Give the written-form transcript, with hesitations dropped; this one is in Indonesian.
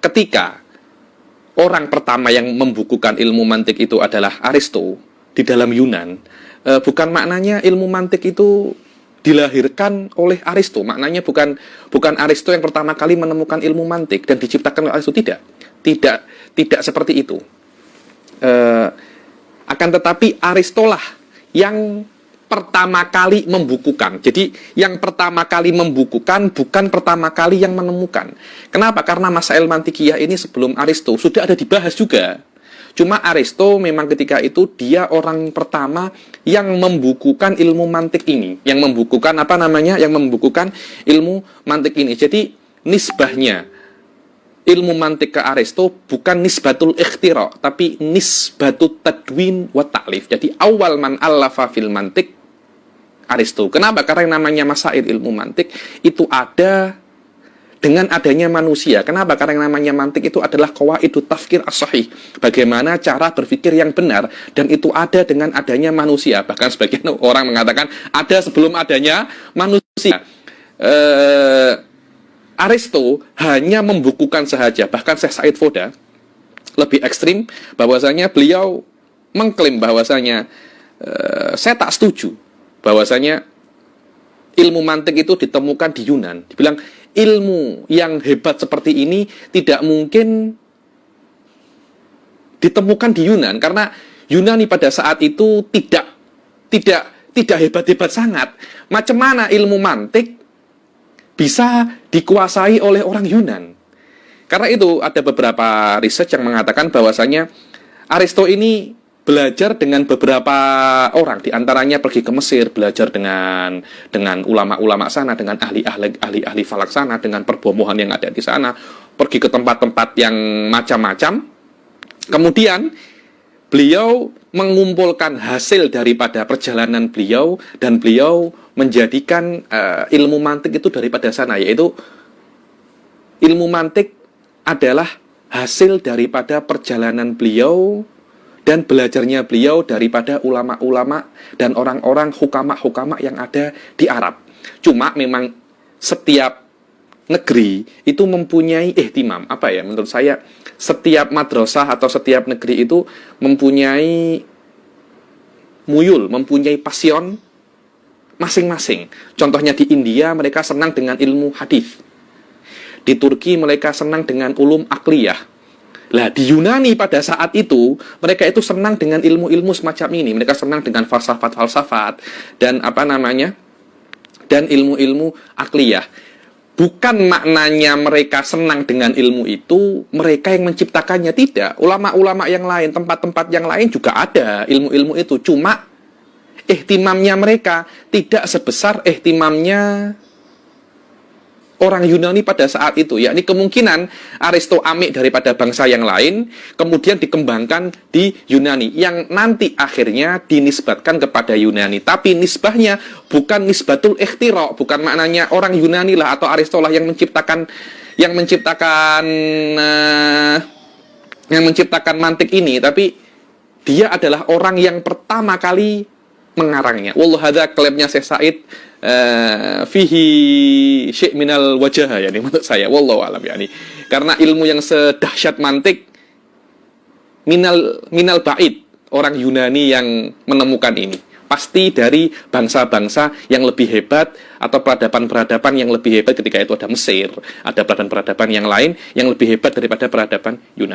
ketika orang pertama yang membukukan ilmu mantik itu adalah Aristo di dalam Yunan, bukan maknanya ilmu mantik itu dilahirkan oleh Aristo. Maknanya bukan Aristo yang pertama kali menemukan ilmu mantik dan diciptakan oleh Aristo. Tidak seperti itu. Akan tetapi Aristolah yang pertama kali membukukan. Jadi yang pertama kali membukukan bukan pertama kali yang menemukan. Kenapa? Karena Masail Mantikiyah ini sebelum Aristo sudah ada dibahas juga. Cuma Aristo memang ketika itu dia orang pertama yang membukukan ilmu mantik ini. Yang membukukan Yang membukukan ilmu mantik ini. Jadi nisbahnya ilmu mantik ke Aristo bukan nisbatul ikhtira, tapi nisbatul tadwin wa ta'lif. Jadi awal man allafa fil mantik Aristo. Kenapa? Karena yang namanya masail ilmu mantik itu ada dengan adanya manusia. Kenapa? Karena yang namanya mantik itu adalah qawaidut tafkir as-sahih. Bagaimana cara berpikir yang benar, dan itu ada dengan adanya manusia. Bahkan sebagian orang mengatakan ada sebelum adanya manusia. Aristo hanya membukukan saja. Bahkan Syekh Said Foda lebih ekstrim bahwasanya beliau mengklaim bahwasanya saya tak setuju bahwasanya ilmu mantik itu ditemukan di Yunan. Dibilang ilmu yang hebat seperti ini tidak mungkin ditemukan di Yunan karena Yunani pada saat itu tidak hebat-hebat sangat. Macam mana ilmu mantik bisa dikuasai oleh orang Yunan? Karena itu ada beberapa research yang mengatakan bahwasanya Aristo ini belajar dengan beberapa orang, di antaranya pergi ke Mesir, belajar dengan ulama-ulama sana, dengan ahli falak sana, dengan perbomohan yang ada di sana, pergi ke tempat-tempat yang macam-macam. Kemudian beliau mengumpulkan hasil daripada perjalanan beliau, dan beliau menjadikan ilmu mantik itu daripada sana, yaitu ilmu mantik adalah hasil daripada perjalanan beliau dan belajarnya beliau daripada ulama-ulama dan orang-orang hukama-hukama yang ada di Arab. Cuma memang setiap negeri itu mempunyai ihtimam. Menurut saya setiap madrasah atau setiap negeri itu mempunyai muyul, mempunyai pasion masing-masing. Contohnya di India mereka senang dengan ilmu hadis. Di Turki mereka senang dengan ulum akliyah. Lah di Yunani pada saat itu mereka itu senang dengan ilmu-ilmu semacam ini. Mereka senang dengan falsafat-falsafat dan dan ilmu-ilmu akliyah. Bukan maknanya mereka senang dengan ilmu itu mereka yang menciptakannya, tidak. Ulama-ulama yang lain, tempat-tempat yang lain juga ada ilmu-ilmu itu. Cuma ihtimamnya mereka tidak sebesar ihtimamnya orang Yunani pada saat itu, yakni kemungkinan Aristo amik daripada bangsa yang lain, kemudian dikembangkan di Yunani, yang nanti akhirnya dinisbatkan kepada Yunani. Tapi nisbahnya bukan nisbatul ikhtira, bukan maknanya orang Yunani lah atau Aristo lah yang menciptakan mantik ini, tapi dia adalah orang yang pertama kali mengarangnya. Wallahu hadza klaimnya Syekh Said fihi syai' minal wajah, yani menurut saya wallahu alam, yani karena ilmu yang sedahsyat mantik minal ba'id, orang Yunani yang menemukan ini pasti dari bangsa-bangsa yang lebih hebat atau peradaban-peradaban yang lebih hebat. Ketika itu ada Mesir, ada peradaban-peradaban yang lain yang lebih hebat daripada peradaban Yunani.